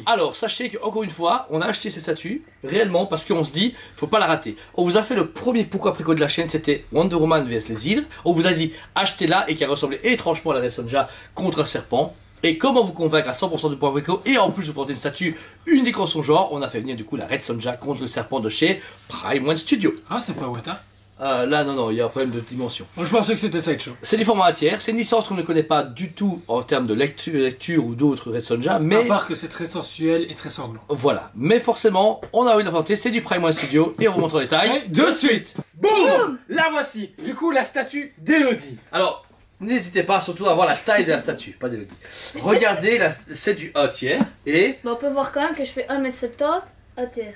Alors, sachez qu'encore une fois, on a acheté ces statues, réellement, parce qu'on se dit, faut pas la rater. On vous a fait le premier pourquoi préco de la chaîne, c'était Wonder Woman vs les hydres. On vous a dit, achetez-la, et qui ressemblait étrangement à la Red Sonja contre un serpent. Et comment vous convaincre à 100% du pourquoi préco, et en plus vous portez une statue unique en son genre, on a fait venir du coup la Red Sonja contre le serpent de chez Prime One Studio. Ah, c'est pas Weta. Là, non, il y a un problème de dimension. Moi, je pensais que c'était Sideshow. C'est du format tiers, c'est une licence qu'on ne connaît pas du tout en termes de lecture ou d'autres Red Sonja, mais... À part que c'est très sensuel et très sanglant. Voilà, mais forcément, on a envie de la présenter, c'est du Prime One Studio, et on vous montre en détail. Et de suite. Boum. La voici. Du coup, la statue d'Elodie. Alors, n'hésitez pas surtout à voir la taille de la statue, pas d'Elodie. Regardez, c'est du 1 tiers, et... Bon, on peut voir quand même que je fais 1m70 à terre.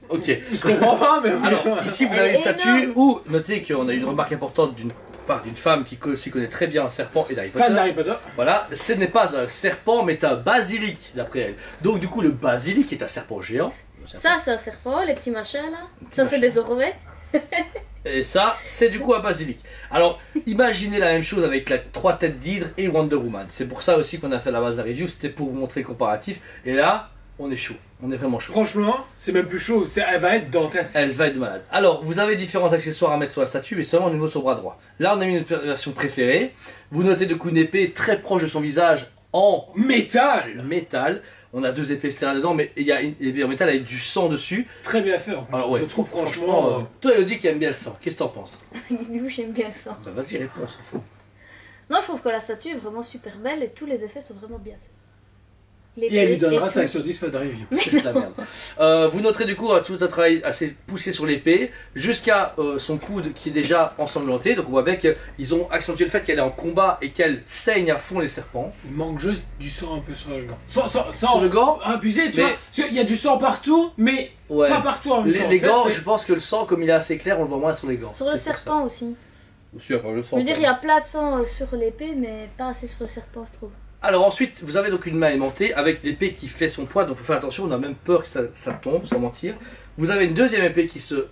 Ok. Je comprends pas, mais... Alors, ici vous avez une statue où, notez qu'on a eu une remarque importante d'une part d'une femme qui s'y connaît très bien un serpent et d'Harry Potter. Fan d'Harry Potter. Voilà, ce n'est pas un serpent mais un basilic d'après elle. Donc du coup le basilic est un serpent géant. Ça, c'est un serpent, les petits machins là. Ça, c'est des orvets. Et ça, c'est du coup un basilic. Alors, imaginez la même chose avec la 3 têtes d'hydre et Wonder Woman. C'est pour ça aussi qu'on a fait la base de la review, c'était pour vous montrer le comparatif. Et là, on est chaud, on est vraiment chaud. Franchement, c'est même plus chaud, elle va être dantesque. Elle va être malade. Alors, vous avez différents accessoires à mettre sur la statue, mais seulement au niveau de son bras droit. Là, on a mis une version préférée. Vous notez de coup une épée très proche de son visage en métal. On a 2 épées stériles dedans, mais il y a une épée en métal avec du sang dessus. Très bien fait en plus. Alors, ouais, je trouve franchement... Toi, Elodie qui aime bien le sang, qu'est-ce que t'en penses? Du coup, j'aime bien ça. Bah, vas-y, réponds, on s'en fout. Non, je trouve que la statue est vraiment super belle et tous les effets sont vraiment bien faits. Et elle lui donnera 5 sur 10 de review. C'est de la merde. Vous noterez du coup tout un travail assez poussé sur l'épée, jusqu'à son coude qui est déjà ensanglanté. Donc on voit bien qu'ils ont accentué le fait qu'elle est en combat et qu'elle saigne à fond les serpents. Il manque juste du sang un peu sur le gant. Sur le gant abusé, tu mais... vois. Parce qu'il y a du sang partout, mais ouais. pas partout en même temps. Les gants, je pense que le sang, comme il est assez clair, on le voit moins sur les gants. Sur le serpent aussi. Aussi, après, le sang, je veux dire, il y a plein de sang sur l'épée, mais pas assez sur le serpent, je trouve. Alors ensuite, vous avez donc une main aimantée avec l'épée qui fait son poids, donc faut faire attention, on a même peur que ça tombe, sans mentir. Vous avez une deuxième épée qui se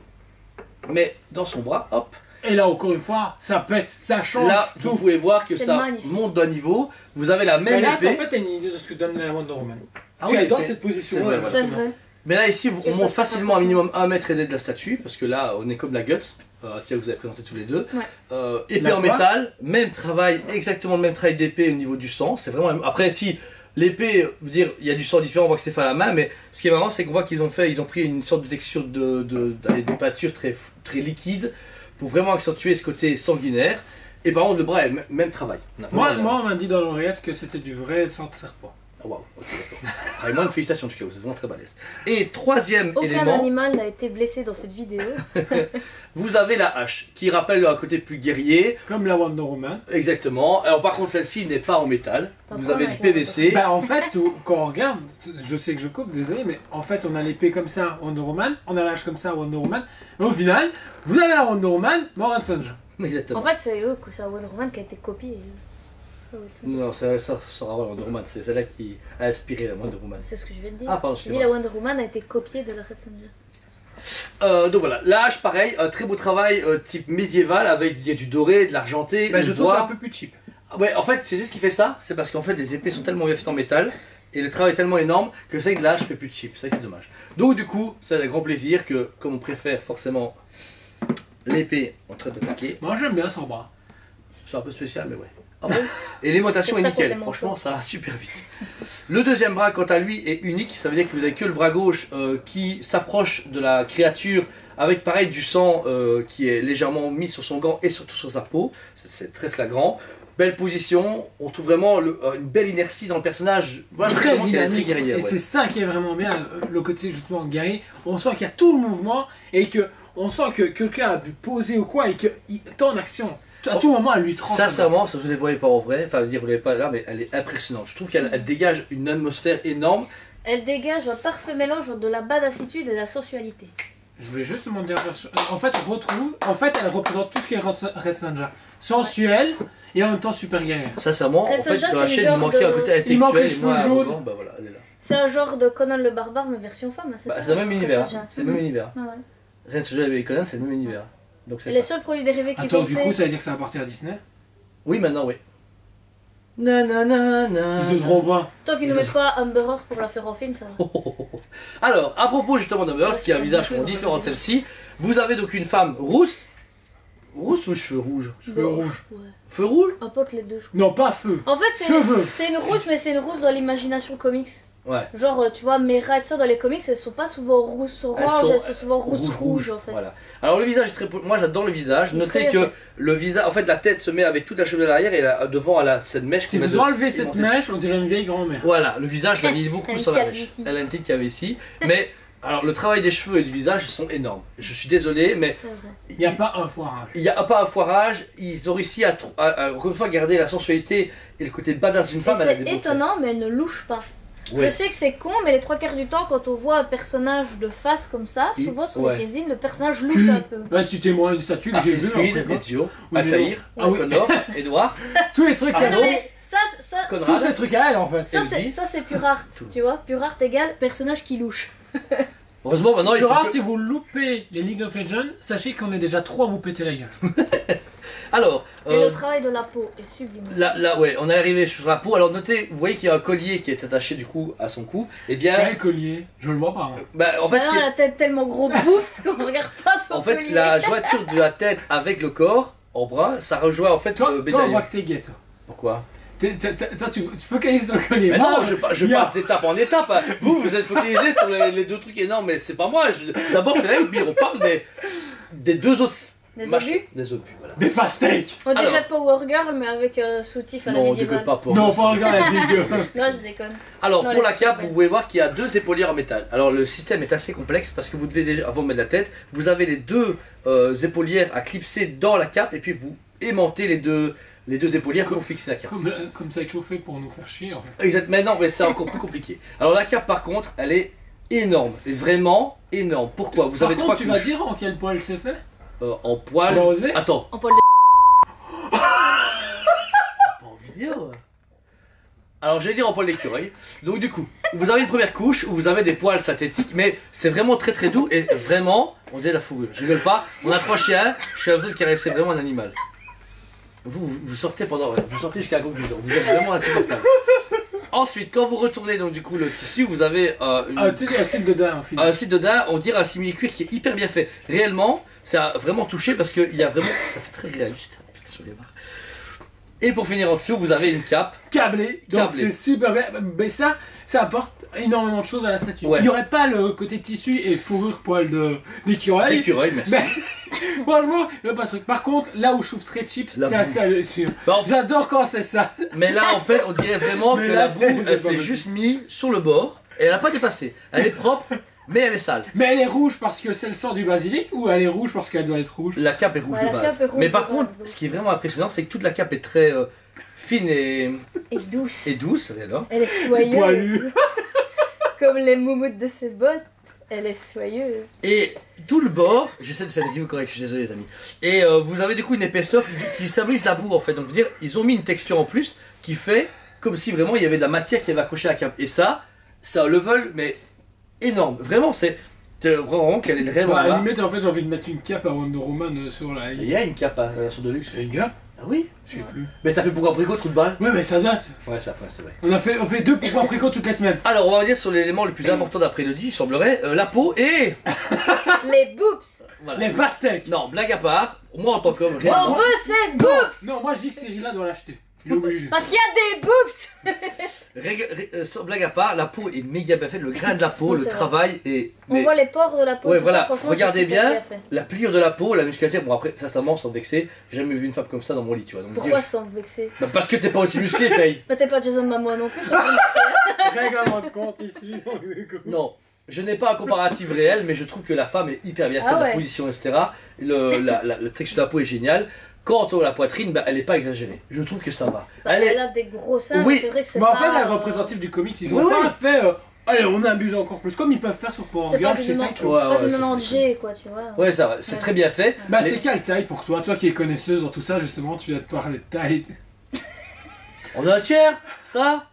met dans son bras, hop. Et là, encore une fois, ça pète, ça change. Là, tout. vous pouvez voir que ça magnifique. monte d'un niveau. Vous avez la même là, épée. en fait, t'as une idée de ce que donne la Wonder Woman. Ah oui, elle est dans mais cette position. c'est vrai, C'est vrai. Mais là, ici, on monte facilement un minimum 1 mètre aidé de la statue, parce que là, on est comme la Guts. Tiens, vous avez présenté tous les deux. Ouais. Épée en métal, même travail, exactement le même travail d'épée au niveau du sang. C'est vraiment la même. Après, si l'épée, vous dire, il y a du sang différent, on voit que c'est fait à la main, mais ce qui est marrant, c'est qu'on voit qu'ils ont pris une sorte de texture de peinture très liquide pour vraiment accentuer ce côté sanguinaire. Et par contre, le bras est même travail. Moi, on m'a dit dans l'oreillette que c'était du vrai sang de serpent. Oh, waouh, ok, d'accord. Vraiment, félicitations, en tout cas, vous êtes vraiment très balèze. Et troisième Aucun élément. animal n'a été blessé dans cette vidéo. Vous avez la hache, qui rappelle un côté plus guerrier. Comme la Wonder Woman. Exactement. Alors par contre, celle-ci n'est pas en métal. Vous avez du avec PVC. Bah en fait, quand on regarde, je sais que je coupe, désolé, mais en fait on a l'épée comme ça, Wonder Woman, on a la hache comme ça, Wonder Woman, mais au final, vous avez la Wonder Woman, mais en Red Sonja. Exactement. En fait, c'est eux que c'est Wonder Woman qui a été copié. Non, ça sera Wonder Woman. C'est celle-là qui a inspiré la Wonder Woman. C'est ce que je viens de dire. Ah, pardon, J'ai dit la Wonder Woman a été copiée de la Red Sonja. Donc voilà, la hache pareil, un très beau travail type médiéval avec il y a du doré, de l'argenté, Bah du je trouve bois. un peu plus cheap. Ouais, en fait, c'est ce qui fait ça, c'est parce qu'en fait les épées sont tellement bien faites en métal et le travail est tellement énorme que c'est que la hache fait plus cheap, c'est vrai que c'est dommage. Donc du coup, c'est un grand plaisir que, comme on préfère forcément l'épée en train d'attaquer, Moi j'aime bien son bras. c'est un peu spécial mais ouais. Ah bon. Et l'aimantation est C'est ça nickel, qu'on franchement aime ça va super vite. Le deuxième bras quant à lui est unique, ça veut dire que vous avez que le bras gauche qui s'approche de la créature avec pareil du sang qui est légèrement mis sur son gant et surtout sur sa peau, c'est très flagrant. Belle position, on trouve vraiment une belle inertie dans le personnage, voilà, Très vraiment qu'elle est dynamique. guerrière, Et ouais. c'est ça qui est vraiment bien, le côté justement guerrier. On sent qu'il y a tout le mouvement et que on sent que quelqu'un a pu poser ou quoi et qu'il est en action. À tout moment, elle lui tranche. Sincèrement, ça vous ne les voyez pas en vrai, enfin, je veux dire, vous ne les voyez pas là, mais elle est impressionnante. Je trouve qu'elle dégage une atmosphère énorme. Elle dégage un parfait mélange de la badassitude et de la sensualité. Je voulais juste demander en fait, elle représente tout ce qui est Red Sonja. Sensuelle et en même temps super guerrière. Sincèrement, Red en fait, Sonja, dans la c'est le chaîne, il genre manquait un de- côté Il manque les intellectuel, et moi, cheveux jaunes. arrogant, bah voilà, elle est là. C'est un genre de Conan le barbare mais version femme, c'est Bah, ça c'est le même univers, Sonja. c'est le même univers. Ah ouais. Red Sonja et Conan, c'est le même univers. Donc c'est Et les ça. seuls produits dérivés qu'ils Attends, ont du fait. coup, ça veut dire que ça appartient à Disney? Oui, maintenant, oui. Nanana. Ils oseront pas. Tant qu'ils ne mettent pas Amber Heard pour la faire en film, ça va. Alors, à propos justement d'Amber Heard, qui a un visage différent de celle-ci, vous avez donc une femme rousse. Rousse ou cheveux rouges? Cheveux rouges. Ouais. Feu rouge? Importe les deux, je crois. Non, pas feu. En fait, c'est Cheveux. une rousse, mais c'est une rousse dans l'imagination comics. Ouais. Genre, tu vois, Mera et tout ça dans les comics, elles sont pas souvent rousses orange, elles sont souvent rousses rouges en fait. Voilà. Alors le visage est très... Moi j'adore le visage. Il est Notez très que bien fait. le visage... En fait la tête se met avec toute la chevelure de l'arrière et devant elle a cette mèche Si qui met vous de- enlevez qui cette monte mèche, on dirait une vieille grand-mère. Voilà, le visage l'a mis beaucoup Une sur la mèche. calvitie. Elle a une petite calvitie. Mais alors le travail des cheveux et du visage sont énormes. Je suis désolé mais C'est vrai. Il n'y a pas un foirage. il n'y a pas un foirage. Ils ont réussi encore une fois garder la sensualité et le côté badass d'une Et femme. Elle a c'est des beaux étonnant, mais elle ne louche pas. traits. Ouais. Je sais que c'est con, mais les trois quarts du temps, quand on voit un personnage de face comme ça, Il- souvent sur ouais. les résines, le personnage louche un peu. Bah, si t'es moi une statue que j'ai Assassin's vue. Creed, Ezio, Oui, Altaïr, Ah oui. Connor, Edouard, Tous les trucs Ah, Ouais, à non, mais ça, Tous Conrad. ces trucs à elle en fait. Elodie. ça c'est pure art, Tout. tu vois. Pure art égale personnage qui louche. Heureusement maintenant il Le faut rare, que- si vous loupez les League of Legends, sachez qu'on est déjà 3 à vous péter la gueule. Alors, Et le travail de la peau est sublime. là, ouais, on est arrivé sur la peau. Alors notez, vous voyez qu'il y a un collier qui est attaché du coup à son cou. Et bien, Quel collier? Je le vois pas. Hein. bah, en fait, Ah ce non, qui est- la tête tellement gros boobs qu'on regarde pas son en fait, collier. la jointure de la tête avec le corps en bras, ça rejoint en fait Toi, le toi, on voit médaillon. que t'es gay, toi. Pourquoi? Toi, tu focalises dans le collier. Mais Moi, non, je il y a- passe d'étape en étape. Hein. Vous êtes focalisé sur les deux trucs énormes, mais c'est pas moi. D'abord, je fais la puis on parle des deux autres Des machins. obus. Des obus, voilà. Des pastèques. On dirait Alors. Power Girl, mais avec soutif à la Non, on médiévale. déconne pas pour Non, pas un gars, elle est dégueu. Non, je déconne. Alors Non, pour les la cape, super. vous pouvez voir qu'il y a deux épaulières en métal. Alors le système est assez complexe parce que vous devez déjà, avant de mettre la tête, vous avez les deux épaulières à clipser dans la cape et puis vous aimantez les deux épaulières pour fixer la cape. Comme ça, chauffé pour nous faire chier en fait. Exact. Mais non, mais c'est encore plus compliqué. Alors la cape par contre, elle est énorme, et vraiment énorme. Pourquoi? Vous Par avez contre, trois tu couches vas dire en quel poil c'est fait? en Tu poil. vas oser? Attends, En poil de pas en vidéo. Alors je vais dire en poil d'écureuil. Donc du coup, vous avez une première couche où vous avez des poils synthétiques, mais c'est vraiment très très doux et vraiment, on dirait de la fourrure. Je rigole pas. On a 3 chiens. Je suis besoin de caresser vraiment un animal. Vous sortez vous sortez jusqu'à la conclusion. Vous êtes vraiment insupportable. Ensuite, quand vous retournez donc du coup le tissu, vous avez Un style de dingue, en fait. un site de daim, on dirait un simili-cuir qui est hyper bien fait. Réellement, ça a vraiment touché parce qu'il y a vraiment, ça fait très réaliste. Putain, j'en ai marre. Et pour finir en dessous, vous avez une cape. Câblé, donc Câblé. c'est super bien. Mais ça apporte énormément de choses à la statue. Ouais. Il n'y aurait pas le côté tissu et fourrure poil d'écureuil. D'écureuil, merci. Mais franchement, il n'y a pas ce truc. Par contre, là où je trouve très cheap, La c'est boue. assez hallucinant. Bon, J'adore quand c'est ça. mais là, en fait, on dirait vraiment Mais que là, la c'est- boue, c'est elle pas s'est possible. juste mise sur le bord et elle n'a pas dépassé. Elle est propre, mais elle est sale. Mais elle est rouge parce que c'est le sang du basilic ou elle est rouge parce qu'elle doit être rouge? La cape est rouge Ouais, de la base. cape est rouge Mais de par base, contre, donc. ce qui est vraiment impressionnant, c'est que toute la cape est très fine Et douce. et douce. Regarde. Elle est soyeuse. Poilue. Comme les moumoutes de ses bottes. Elle est soyeuse. Et tout le bord, j'essaie de faire des reviews correctes, je suis désolé les amis. Et vous avez du coup une épaisseur qui symbolise la boue en fait. Donc je veux dire, ils ont mis une texture en plus qui fait comme si vraiment il y avait de la matière qui avait accroché à la cape. Et ça, c'est un level mais énorme. Vraiment, c'est vraiment qu'elle est vraiment Ouais, à la là. limite, en fait, j'ai envie de mettre une cape à Wonder Woman sur la. Il y a une cape à la version de luxe. Les gars, Ah oui. je sais plus. Mais t'as fait pour un bricot de coup de balle? Ouais, mais ça date. Ouais, ça c'est vrai. On fait deux pour Capricorn toutes les semaines. Alors on va revenir sur l'élément le plus important d'après Elodie, il semblerait, la peau et... Les boobs. Voilà. Les pastèques. Non, blague à part, moi en tant qu'homme, On réellement... veut ces boobs. Non, moi je dis que Cyrilla doit l'acheter. Il est obligé. Parce qu'il y a des boobs. Sans blague à part, la peau est méga bien faite, le grain de la peau, Oui, le c'est vrai. travail est... On mais voit les pores de la peau. Ouais, tout voilà. ça, franchement, Regardez c'est super bien. fait. la pliure de la peau, la musculature, bon après, ça ment sans vexer, j'ai jamais vu une femme comme ça dans mon lit, tu vois. Donc, Pourquoi dire- sans vexer? Bah, parce que t'es pas aussi musclé, Faye. Mais t'es pas Jason Momoa non plus. je te jure. Règlement de compte ici. Non. Je n'ai pas un comparatif réel, mais je trouve que la femme est hyper bien faite, Ah la ouais. position, etc. Le texte de la peau est génial. Quant à la poitrine, bah, elle est pas exagérée. Je trouve que ça va. Bah, Elle est- elle a des gros seins, Oui. mais c'est vrai que c'est Mais pas... en fait, elle est représentative du comics. Ils ont Oui, pas oui. fait. Allez, on abuse encore plus. Comme ils peuvent faire sur Power C'est pas Girl du chez 90, Sideshow. Ouais, pas ouais, du ça, 90G, quoi, tu vois. Ouais, ça va. C'est Ouais. très bien fait. Bah, Mais c'est quelle taille pour toi? Toi qui es connaisseuse dans tout ça, justement, tu viens de parler de taille. On a un tiers, ça?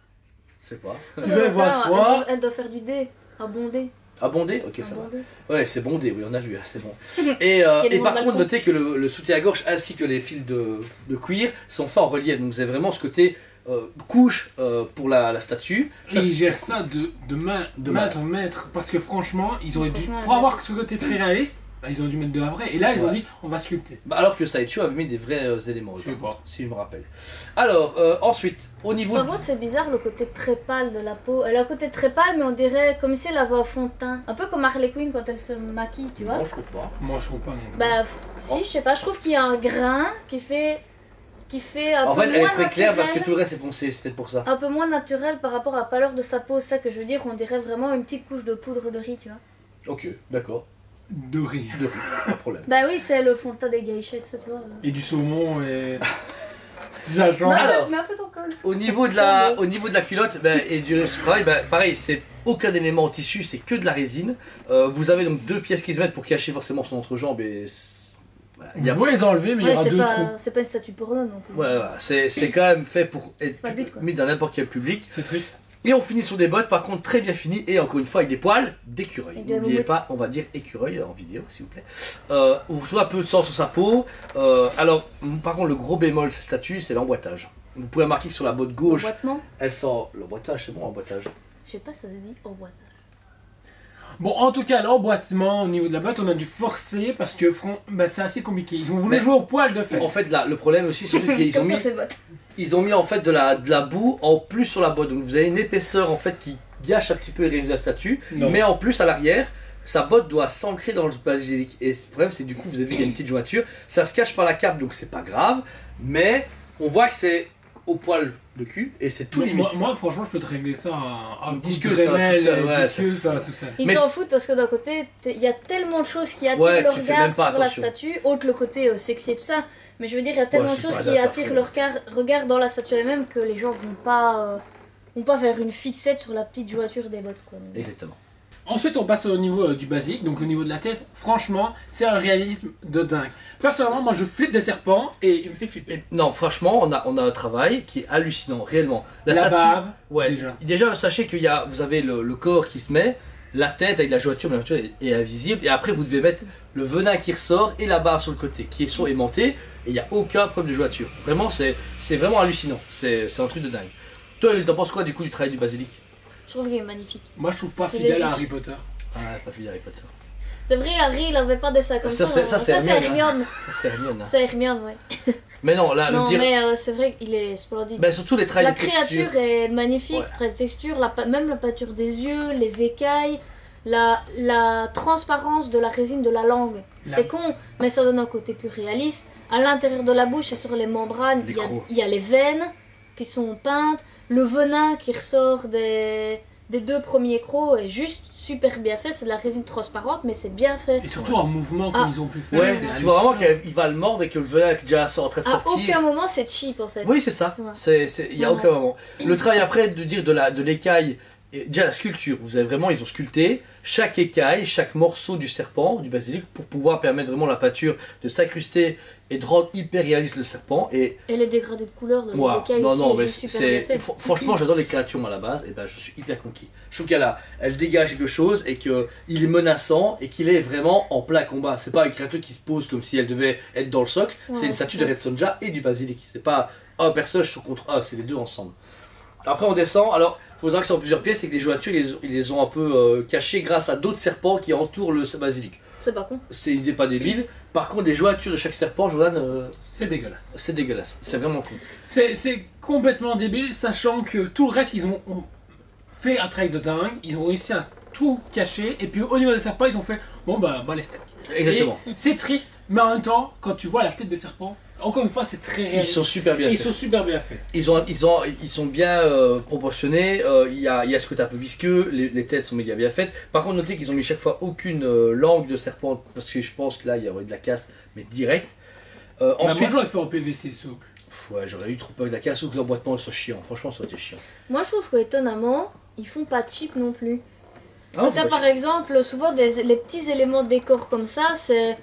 Je sais pas. Elle Tu doit, dois voir ça, trois. elle doit faire du dé, un bon dé. Abondé? Ok, ça un va. bon dé. Ouais, c'est bondé, oui, on a vu, hein, c'est bon. Et, Il y a et des par moments contre, de notez que le soutien à gorge ainsi que les fils de cuir sont faits en relief. Donc vous avez vraiment ce côté couche pour la statue. Et ils gèrent ça de maître en maître. Parce que franchement, ils auraient dû. Pour avoir ce côté très réaliste, ils ont dû mettre de la vraie. Et là, ils ont dit on va sculpter. Bah, alors que Sideshow avait mis des vrais éléments, Je sais pas. si je me rappelle. Alors, ensuite, au niveau. Par contre, c'est bizarre le côté très pâle de la peau. Elle a un côté très pâle, mais on dirait comme si elle avait un fond de teint. Un peu comme Harley Quinn quand elle se maquille, tu vois. Non, je trouve pas. Moi, je trouve pas non plus. Bah, si, je sais pas, je trouve qu'il y a un grain qui fait un En peu fait, elle est moins très claire parce que naturel. tout le reste est foncé, c'est peut-être pour ça. Un peu moins naturel par rapport à la pâleur de sa peau, c'est ça que je veux dire, on dirait vraiment une petite couche de poudre de riz, tu vois. Ok, d'accord. De rire. De rien, pas de problème. Bah oui, c'est le fond de teint des geishas, ça, tu vois. Et du saumon et. J'attends. Alors, Mets un peu ton col. Au niveau de la culotte et du travail, pareil, c'est aucun élément en tissu, c'est que de la résine. Vous avez donc 2 pièces qui se mettent pour cacher forcément son entrejambe et. Il faut les enlever, mais il y Ouais, aura 2 trous. c'est pas une statue porno non plus. Ouais, c'est quand même fait pour être pas le but, quoi. mis dans n'importe quel public. C'est triste. Et on finit sur des bottes, par contre très bien finies, et encore une fois avec des poils d'écureuil. Et de N'oubliez moumoute. pas, on va dire écureuil en vidéo, s'il vous plaît. Vous trouvez un peu de sang sur sa peau. Alors, par contre, le gros bémol de cette statue, c'est l'emboîtage. Vous pouvez remarquer que sur la botte gauche, Emboîtement. elle sent l'emboîtage, c'est bon, l'emboîtage. Je sais pas si ça se dit emboîtage. Bon, en tout cas, l'emboîtement au niveau de la botte, on a dû forcer parce que c'est assez compliqué. Ils ont voulu Mais- jouer au poil de fesses. En fait, là, le problème aussi, c'est qu'ils ont Comme mis, sur ses bottes. ils ont mis en fait de la boue en plus sur la botte. Donc vous avez une épaisseur en fait qui gâche un petit peu et réduit la statue. Non. Mais en plus, à l'arrière, sa botte doit s'ancrer dans le basilic. Et le problème, c'est que du coup, vous avez vu, il y a une petite jointure. Ça se cache par la cape, donc c'est pas grave. Mais on voit que c'est au poil de cul et c'est tout limite. Moi, franchement, je peux te régler ça à Une coup de disqueuse, ça, Dremel, tout seul, ouais, disqueuse, ça, ça, tout seul. Ils Mais s'en c'est- foutent parce que d'un côté, il y a tellement de choses qui attirent Ouais, leur tu fais regard même pas sur la attention. statue, autre le côté sexy et tout ça. Mais je veux dire, il y a tellement Ouais, de c'est choses pas qui là, ça attirent fout. leur regard dans la statue elle-même que les gens vont pas faire une fixette sur la petite jointure des bottes, quoi. Exactement. Ensuite, on passe au niveau du basique, donc au niveau de la tête. Franchement, c'est un réalisme de dingue. Personnellement, moi, je flippe des serpents et il me fait flipper. Et non, franchement, on a un travail qui est hallucinant, réellement. La statue, bave, ouais. déjà. Sachez qu'il y a, vous avez le corps qui se met, la tête avec la jointure, mais la jointure est invisible, et après vous devez mettre le venin qui ressort et la bave sur le côté, qui sont aimantés, et il n'y a aucun problème de jointure. Vraiment, c'est vraiment hallucinant. C'est un truc de dingue. Toi, t'en penses quoi du coup du travail du basilic? Je trouve qu'il est magnifique. Moi, je trouve pas Il est fidèle à juste- Harry Potter. Ah, pas vu Harry Potter. C'est vrai, Harry, il avait pas des sacs comme Ça, ça. c'est- ça, c'est Hermione, Hermione. Ça, c'est Hermione. Hein. C'est Hermione, ouais. Mais non, là, Non, le dire. mais c'est vrai qu'il est splendide. Ben, surtout les traits La de texture. créature est magnifique, Ouais. très de texture, même la peinture des yeux, les écailles, la transparence de la résine de la langue. La- C'est con, mais ça donne un côté plus réaliste. À l'intérieur de la bouche et sur les membranes, Les il y a- crocs. il y, a les veines qui sont peintes, le venin qui ressort des 2 premiers crocs est juste super bien fait. C'est de la résine transparente, mais c'est bien fait. Et surtout en mouvement comme Ah. ils ont pu faire. Ouais, c'est tu vois vraiment hallucinant. qu'il va le mordre et que le venin est déjà en train de À sortir. aucun moment c'est cheap en fait. Oui, c'est ça. Ouais. Il n'y a Non, aucun moment. Le travail après de dire de l'écaille, et déjà la sculpture, vous avez vraiment, ils ont sculpté chaque écaille, chaque morceau du serpent, du basilic, pour pouvoir permettre vraiment la peinture de s'incruster et de rendre hyper réaliste le serpent. Et Et les dégradés de couleurs dans moi, les écailles non, aussi, non, est mais juste super bien fait. franchement, j'adore les créatures moi, à la base, et ben je suis hyper conquis. Je trouve elle dégage quelque chose et qu'il est menaçant et qu'il est vraiment en plein combat. C'est pas une créature qui se pose comme si elle devait être dans le socle, c'est Ouais, une statue c'est de Red Sonja et du basilic. C'est pas un personnage contre un, c'est les deux ensemble. Après on descend, alors il faut savoir que c'est en plusieurs pièces et que les jointures ils les ont un peu cachées grâce à d'autres serpents qui entourent le basilic. C'est pas con. C'est une idée pas débile. Par contre les jointures de chaque serpent, Jordan, C'est dégueulasse. c'est dégueulasse, c'est vraiment con. C'est complètement débile, sachant que tout le reste, ils ont fait un travail de dingue. Ils ont réussi à tout cacher. Et puis au niveau des serpents, ils ont fait bon, bah les steaks. Exactement. Et c'est triste, mais en même temps, quand tu vois la tête des serpents, encore une fois, c'est très Ils réaliste. sont super bien Et ils faits. sont super bien faits. Ils sont bien proportionnés, il y a ce côté un peu visqueux, les têtes sont méga bien faites. Par contre, notez qu'ils ont mis chaque fois aucune langue de serpent, parce que je pense que là, il y aurait de la casse, mais direct. Ensuite, Ensuite, j'aurais fait en PVC souple. ouais, j'aurais eu trop peur de la casse ou que l'emboîtement soit chiant. Franchement, ça aurait été chiant. Moi je trouve que étonnamment, ils font pas cheap non plus. Ah, Quand faut t'as pas par exemple souvent les petits éléments de décor comme ça, c'est un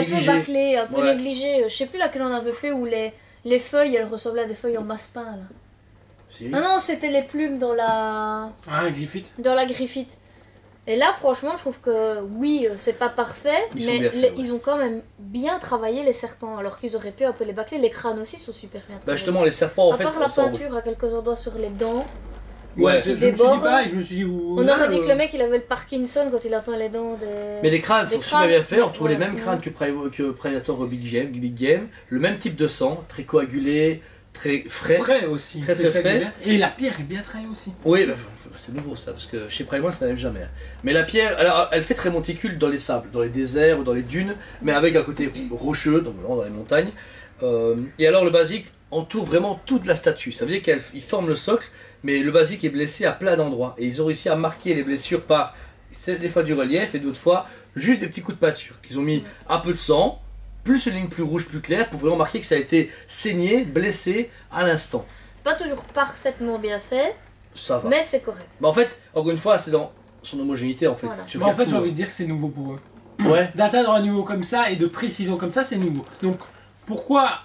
peu Négligé. bâclé, un peu Ouais. négligé. Je sais plus laquelle on avait fait où les feuilles elles ressemblaient à des feuilles en masse-pain là. Si. Ah non, c'était les plumes dans la Ah, Griffith. griffite. Et là, franchement, je trouve que oui, c'est pas parfait, Ils sont mais bien faits, ouais. ils ont quand même bien travaillé les serpents, alors qu'ils auraient pu un peu les bâcler. Les crânes aussi sont super bien Bah travaillés. justement, les serpents, en à fait, part la on s'en- peinture à quelques endroits sur les dents, Ouais. je me suis dit déborde. pareil, je me suis dit où. on aurait dit que le mec il avait le Parkinson quand il a peint les dents des. Mais les crânes Les sont super crânes, bien faits, on ouais, retrouve les ouais, mêmes sinon- crânes que Predator au Big Game, le même type de sang, très coagulé, très frais. Frais aussi. Très, c'est très ça qui est frais. bien. Et la pierre est bien travaillée aussi. Oui, bah, c'est nouveau ça, parce que chez Prime One ça n'arrive jamais. Mais la pierre, alors, elle fait très monticule dans les sables, dans les déserts ou dans les dunes, mais avec un côté rocheux, donc vraiment dans les montagnes. Et alors le basique entoure vraiment toute la statue, ça veut dire qu'il forme le socle, mais le basique est blessé à plein d'endroits. Et ils ont réussi à marquer les blessures par des fois du relief et d'autres fois juste des petits coups de peinture. Qu'ils ont mis un peu de sang, plus une ligne plus rouge, plus claire, pour vraiment marquer que ça a été saigné, blessé à l'instant. C'est pas toujours parfaitement bien fait, Ça va. mais c'est correct. Mais en fait, encore une fois, c'est dans son homogénéité en fait. Voilà. Tu Mais en regardes fait, j'ai tout, envie de dire que c'est nouveau pour eux. Ouais. D'atteindre un niveau comme ça et de précision comme ça, c'est nouveau. Donc, pourquoi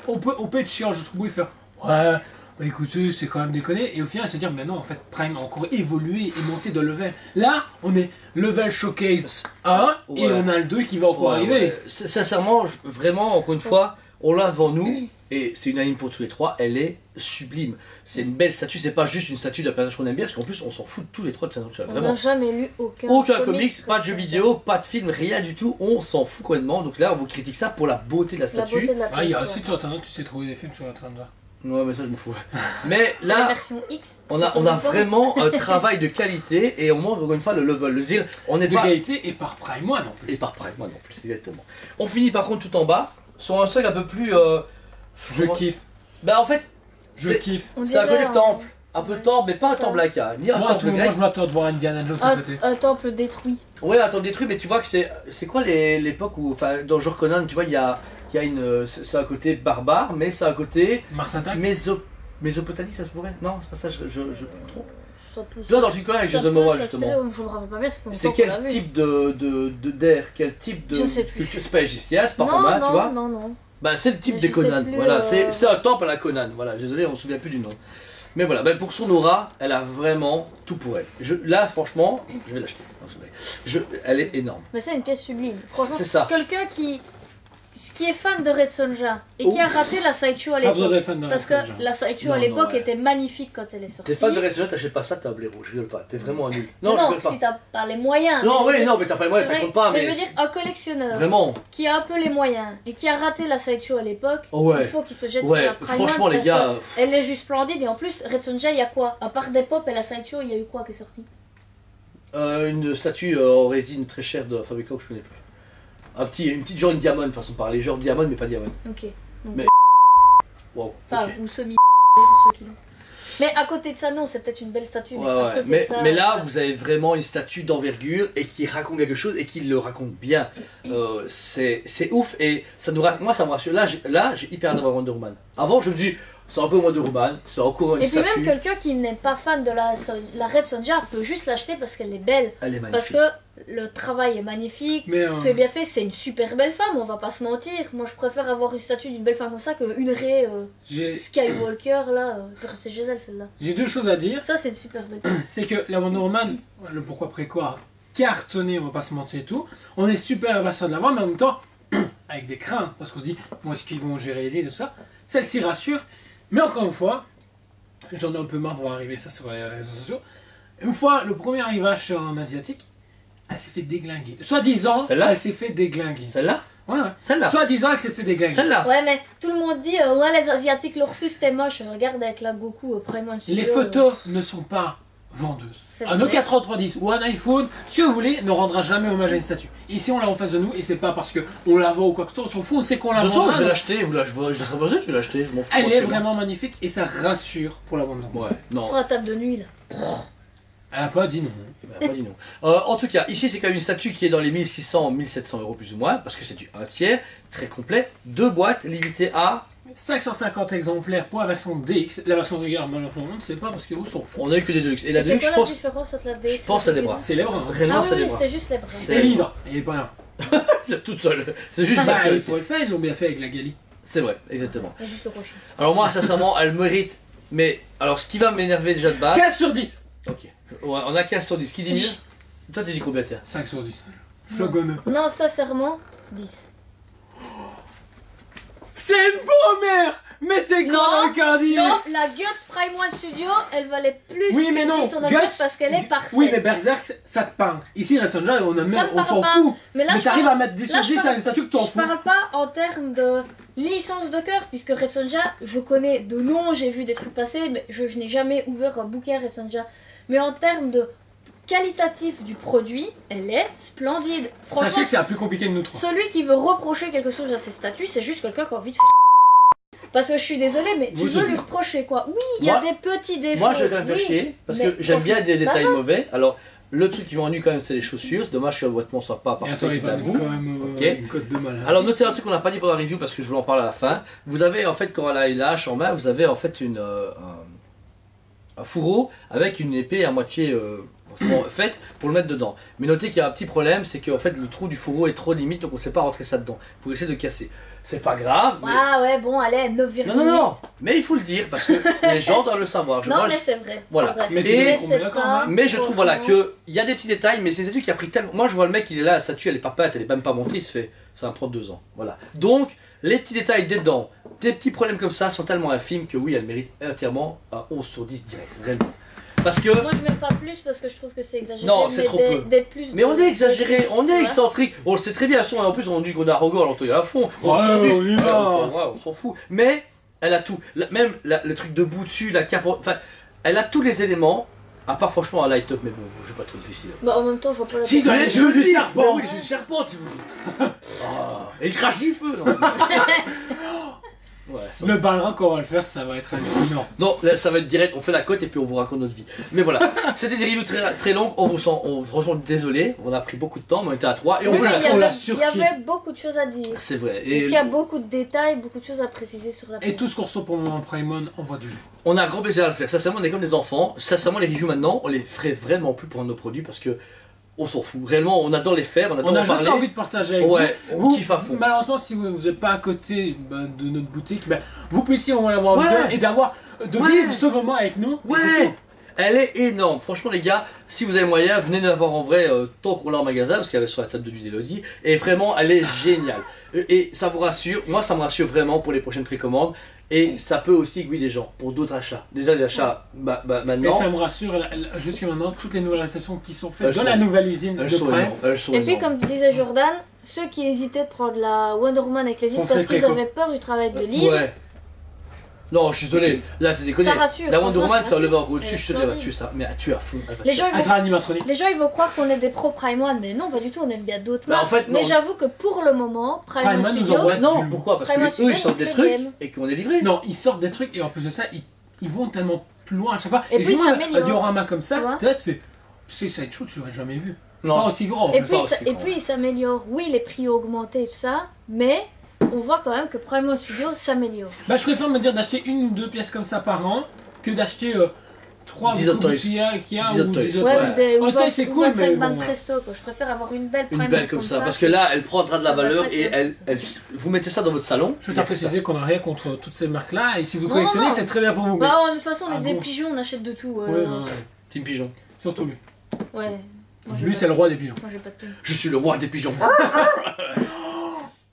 on peut être chiant jusqu'au bout et faire ouais, bah écoutez, c'est quand même déconné. Et au final, se dire, mais non, en fait, Prime a encore évolué et monté de level. Là, on est level showcase 1 et Ouais. on a le 2 qui va encore Ouais, arriver. ouais. Sincèrement, vraiment, encore une fois, on l'a devant nous, et c'est une anime pour tous les trois, elle est sublime. C'est une belle statue, c'est pas juste une statue d'un personnage qu'on aime bien, parce qu'en plus, on s'en fout de tous les trois de Channel Chat, On n'a vraiment. jamais lu aucun. Aucun comics, pas de jeux sur vidéo, pas de film, rien du tout, on s'en fout complètement. Donc là, on vous critique ça pour la beauté de la ça. La statue. beauté de la Ah, il y a pièce, aussi ouais. sur internet, tu sais trouver des films sur internet. Ouais, mais ça, je m'en fous. Mais La là, version X. on a vraiment un travail de qualité, et on montre encore une fois le level. Le dire, on n'est De pas. qualité et par Prime One en plus. Et par Prime, moi non plus, exactement. On finit par contre tout en bas, sur un stock un peu plus. Je kiffe. Bah en fait, Je c'est kiffe. On c'est un dirait côté temple. Un peu Ouais. temple, mais pas un Ça. temple laïca, ni un Moi, à tout temple moment, grec. je m'attends de voir Indiana Jones à côté. Un temple détruit. Ouais, un temple détruit, mais tu vois que c'est quoi l'époque où, enfin, dans genre Conan, tu vois, il y a une, c'est un côté barbare, mais c'est un côté Mars Attack. Mésopotamie, ça se pourrait? Non, c'est pas ça, je me trompe. Ça peut Tu vois, dans le film Conan avec ça Jason peut Momoa, s'inspirer, justement. Je me rappelle pas bien, ça fait C'est longtemps qu'on l'a quel vu. type d'air, quel type de Je sais plus. culture? C'est pas égyptien, c'est pas Non, romain, tu vois? non, non, non. Bah c'est le type Mais des je sais Conan, plus, voilà, c'est un temple à la Conan, voilà, désolé, on se souvient plus du nom. Mais voilà, bah, pour son aura, elle a vraiment tout pour elle. Là, franchement, je vais l'acheter. Non, c'est vrai. Elle est énorme. Mais c'est une pièce sublime. Franchement, C'est ça. quelqu'un qui est fan de Red Sonja et qui a raté la Sideshow à Pas besoin l'époque. d'être fan de Parce que la Sideshow à Non, l'époque non, ouais. était magnifique quand elle est sortie. T'es fan de Resident, t'achètes pas ça, t'es un blaireau, je rigole pas, t'es vraiment un nul. Non, Non, je rigole pas. si t'as pas les moyens. Non, mais je veux oui, dire- non, mais t'as pas les moyens, c'est ça vrai, compte pas, mais mais. je veux dire, un collectionneur Vraiment. qui a un peu les moyens et qui a raté la Sideshow à l'époque, Oh ouais. il faut qu'il se jette Ouais, sur la Prime franchement, One les parce gars. que elle est juste splendide et en plus, Red Sonja, il y a quoi? À part des pop et la Sideshow, il y a eu quoi qui est sorti? Une statue en résine très chère de fabricant que je connais plus. Une petite genre une diamond, façon de parler, genre diamond, mais pas diamond. Ok. Donc, Mais- Wow. enfin, ok. ou semi pour ceux qui l'ont. Mais à côté de ça, non, c'est peut-être une belle statue. Ouais, mais à ouais. côté Mais, de ça, mais là, voilà. vous avez vraiment une statue d'envergure et qui raconte quelque chose et qui le raconte bien. C'est ouf et moi ça me rassure. Là, j'ai hyper hâte d'avoir Wonder Woman. Avant, je me dis, c'est encore Wonder Woman, c'est encore une Et puis statue. même quelqu'un qui n'est pas fan de la Red Sonja peut juste l'acheter parce qu'elle est belle. Elle est Parce magnifique. que le travail est magnifique, Mais tout est bien fait, c'est une super belle femme, on va pas se mentir. Moi je préfère avoir une statue d'une belle femme comme ça qu'une Rey j'ai Skywalker là. Je vais rester chez elle celle-là. j'ai deux choses à dire. Ça c'est une super belle pièce. C'est que la Wonder Woman, le pourquoi après quoi, cartonné, on va pas se mentir et tout. On est super impatient de l'avoir, mais en même temps, avec des craintes, parce qu'on se dit, bon, est-ce qu'ils vont gérer les idées et tout ça. Celle-ci rassure, mais encore une fois, j'en ai un peu marre de voir arriver ça sur les réseaux sociaux. Une fois, le premier arrivage sur un asiatique, elle s'est fait déglinguer. Soi-disant, Celle-là elle s'est fait déglinguer. Celle-là Ouais, ouais. Celle-là Soi-disant, elle s'est fait déglinguer. Celle-là Ouais mais tout le monde dit ouais les asiatiques l'ont reçu c'était moche. Regarde avec la Goku Prime One Studio. Les photos ne sont pas vendeuses. C'est Un vrai. Nokia 3310 ou un iPhone, si vous voulez, ne rendra jamais hommage à une statue. Ici, on l'a en face de nous et c'est pas parce qu'on la vend ou quoi que ce soit, on s'en fout, on sait qu'on la De toute façon, vend. je vais l'acheter, je serai pas je vais l'acheter, je m'en fous. Elle moi, est chez moi. vraiment magnifique et ça rassure pour la vente. Ouais, non. Sur la table de nuit là. Elle a pas dit non. Eh ben, pas dit non. En tout cas, ici c'est quand même une statue qui est dans les 1600-1700 euros plus ou moins, parce que c'est du 1 tiers, très complet, 2 boîtes limitées à. 550 exemplaires pour la version DX. La version régulière, malheureusement, on ne sait pas parce qu'on s'en fout. On a eu que des deluxe. Et la C'était deluxe, quoi je la pense. différence entre la DX Je pense à des bras. C'est les bras. Hein. Vraiment, Ah ça oui, des oui bras. c'est juste les bras. C'est- Et l'hydre, il est pas là. C'est toute seule. C'est juste Ah, Bah, virtuel. ils pourraient le faire, ils l'ont bien fait avec la Gali. C'est vrai, exactement. Et juste le rocher. Alors moi, sincèrement, elle mérite. Mais alors, ce qui va m'énerver déjà de base. 15 sur 10. Ok. Ouais, on a 15 sur 10. Qui dit mieux Toi, tu dis combien, tiens? 5 sur 10. Flogonneux. Non, sincèrement, 10. C'est une bombe, mettez quoi dans le cardi? Non, la Guts Prime One Studio, elle valait plus Oui, mais que non, 10 sur notre Guts, site parce qu'elle est parfaite. Oui, mais Berserk, ça te parle. Ici, Red Sonja, on s'en fout. Mais là, Mais je t'arrives parle- à mettre 10 là, sur je 10 à parle- une statue que t'en Je fous. parle pas en termes de licence de cœur, puisque Resonja, je connais de nom, j'ai vu des trucs passer, mais je n'ai jamais ouvert un bouquin Resonja. Mais en termes de qualitatif du produit, elle est splendide. Franchement, Sachez que c'est la plus compliqué de nous trois. celui qui veut reprocher quelque chose à ses statuts, c'est juste quelqu'un qui a envie de faire. Parce que je suis désolée, mais tu Oui, veux c'est lui bien. reprocher quoi? Oui, il y a Moi- des petits défauts. Moi, je vais quand même faire oui, chier, parce mais que j'aime bien franchement, des ça détails va. mauvais. Alors, le truc qui m'ennuie quand même, c'est les chaussures. C'est dommage que le boîtement soit pas Et parfait. attends, il tout va à quand bout. même Ok. une cote de malade. Alors, notez un truc qu'on n'a pas dit pour la review, parce que je voulais en parler à la fin. Vous avez, en fait, quand elle a la hache en main, vous avez en fait un fourreau avec une épée à moitié forcément faite pour le mettre dedans. Mais notez qu'il y a un petit problème, c'est que en fait, le trou du fourreau est trop limite, donc on ne sait pas rentrer ça dedans. Il faut essayer de casser. C'est pas grave, mais... Ah ouais, bon, allez, 9,8. Non, non, non, mais il faut le dire, parce que les gens doivent le savoir. Non, Moi, mais je- c'est vrai. Voilà. c'est vrai. Mais tu Et- mets Mais combien c'est d'accord, pas- hein Mais je trouve voilà Franchement. que il y a des petits détails, mais c'est un truc qui a pris tellement. Moi je vois le mec, il est là, la statue elle est pas peinte, elle est même pas montée, il se fait. Ça va me prendre 2 ans. Voilà. Donc les petits détails dedans, des petits problèmes comme ça sont tellement infimes que oui, elle mérite entièrement un 11 sur 10 direct, vraiment. Parce que. Moi je mets pas plus parce que je trouve que c'est exagéré. Non, c'est mais trop des, peu. des plus Mais de- on est exagéré, de- on tu est vois. excentrique, on le sait très bien, en plus on dit qu'on est arrogant, alors on est à fond, Ouais, on y va. on s'en fout. Mais elle a tout, même le truc debout dessus, la cape, enfin, elle a tous les éléments, à part franchement un light up, mais bon, je vais pas trop difficile. Bah en même temps, je vois pas la Si, peine. dans les yeux du dis, serpent. bah oui, les yeux du serpent, tu veux. Ah, et il crache du feu. Non, ouais, ça... Le ballerин qu'on va le faire, ça va être hallucinant. Non, là, ça va être direct, on fait la cote et puis on vous raconte notre vie. Mais voilà, c'était des reviews très, très longues, on vous ressent désolé, on a pris beaucoup de temps, mais on était à 3 et on Oui, vous mais l'a il y on avait- l'a il y surkiffé. avait beaucoup de choses à dire. C'est vrai. Parce qu'il y a beaucoup de détails, beaucoup de choses à préciser sur la Et tout ce qu'on reçoit pour le moment Primon, on voit du lourd. On a un grand plaisir à le faire. Sincèrement, on est comme des enfants. Sincèrement, les reviews maintenant, on les ferait vraiment plus pour nos produits parce que on s'en fout. Réellement, on adore les faire, on adore On a en juste parler. envie de partager avec Ouais, vous. on kiffe à fond. Malheureusement, si vous n'êtes pas à côté de notre boutique, vous puissiez au moins l'avoir Ouais. vu et de Ouais. vivre ce moment avec nous. et c'est Ouais, tout. elle est énorme. Franchement, les gars, si vous avez moyen, venez nous la voir en vrai tant qu'on l'a en magasin parce qu'elle avait sur la table de nuit d'Elodie. Et vraiment, elle est géniale. Et ça vous rassure. Moi, ça me rassure vraiment pour les prochaines précommandes. Et ça peut aussi aiguiller des gens pour d'autres achats. Déjà, les achats Et maintenant. ça me rassure, jusqu'à maintenant, toutes les nouvelles réceptions qui sont faites Elles dans sont- la nouvelle usine Elles de sont Prime. énormes. Elles sont Et puis, énormes. comme disait Jordan, ceux qui hésitaient de prendre la Wonder Woman avec les îles Foncez parce qu'ils Keiko. avaient peur du travail de l'île, Ouais. Non, je suis désolé. Là, c'est déconné. ça rassure. La Wonder franchement, Woman, ça ça enlève rassure. encore au-dessus. Elle Je est te dis, elle va splendide. tuer ça. Mais elle tue à fond. Elle va Les tuer. gens, Elle sera animatronique. Les gens ils vont croire qu'on est des pro Prime One, mais non, pas du tout, on aime bien d'autres Bah, en marques. fait, non. Mais j'avoue que pour le moment, Prime Prime One One nous Studio, envoie- Maintenant, pourquoi Parce Prime que Studio, eux, ils sortent des ils trucs game. et qu'on est livré. Non, ils sortent des trucs et en plus de ça, ils vont tellement plus loin à chaque fois. Et puis, justement, ça améliore. un diorama comme Tu ça, vois. t'es là, tu fais. C'est Sideshow, tu l'aurais jamais vu. Pas Non. aussi grand. et pas puis, aussi et grand. puis il s'améliore. Oui, les prix ont augmenté et tout ça, mais on voit quand même que Prime One Studio s'améliore. Bah, je préfère me dire d'acheter 1 ou 2 pièces comme ça par an que d'acheter 3 10 Hot Toys. Kia 10 ou Hot Toys. 10 Hot Ouais, Toys. ou des Hot Toys, c'est ou cool, 25 mais bandes bon. presto, quoi. Je préfère avoir une belle Une Prime belle One comme ça. Parce que là, elle prendra de la valeur et vous mettez ça dans votre salon. Je tiens à préciser qu'on n'a rien contre toutes ces marques-là et si vous Non, collectionnez, non, non. c'est très bien pour vous. Bah, de toute façon, on est Ah des bon. pigeons, on achète de tout. Ouais, ouais, ouais. Team Pigeon. Surtout lui. Ouais. Moi, j'ai Lui, pas c'est le de- roi des pigeons. Moi, j'ai pas de tout. Je suis le roi des pigeons.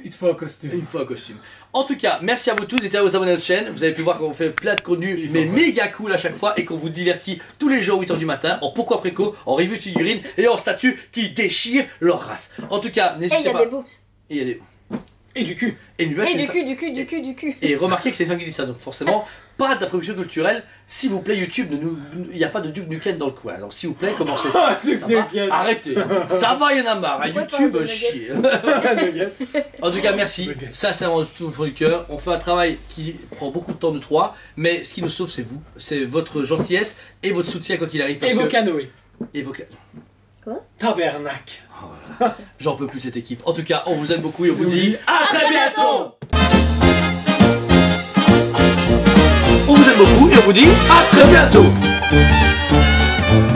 Il te faut un costume. Une fois en costume. En tout cas, merci à vous tous. N'hésitez pas à vous abonner à notre chaîne. Vous avez pu voir qu'on fait plein de contenu, mais méga cool à chaque fois et qu'on vous divertit tous les jours 8h du matin en pourquoi préco, en review de figurines et en statues qui déchirent leur race. En tout cas, Et il n'hésitez y a pas. des boobs. Et il y a des. Et du cul. Et une Et du cul, du cul, du cul, du cul. Et remarquez que c'est une femme qui dit ça, donc forcément, pas d'attribution culturelle. S'il vous plaît, YouTube, il n'y a pas de Duke Nukem dans le coin. Alors s'il vous plaît, commencez. Ah, Ça va Arrêtez. Ça va, il y en a marre. À Pourquoi YouTube, pas de chier. Nuggets. En tout cas, merci. Sincèrement, de tout le fond du cœur. On fait un travail qui prend beaucoup de temps de trois, mais ce qui nous sauve, c'est vous. C'est votre gentillesse et votre soutien quoi qu'il arrive. Parce Et vos que... canoës. Et vos... Tabernacle. J'en peux plus cette équipe. En tout cas, on vous aime beaucoup et on vous On dit dit à très bientôt. on vous aime beaucoup et on vous dit à très bientôt.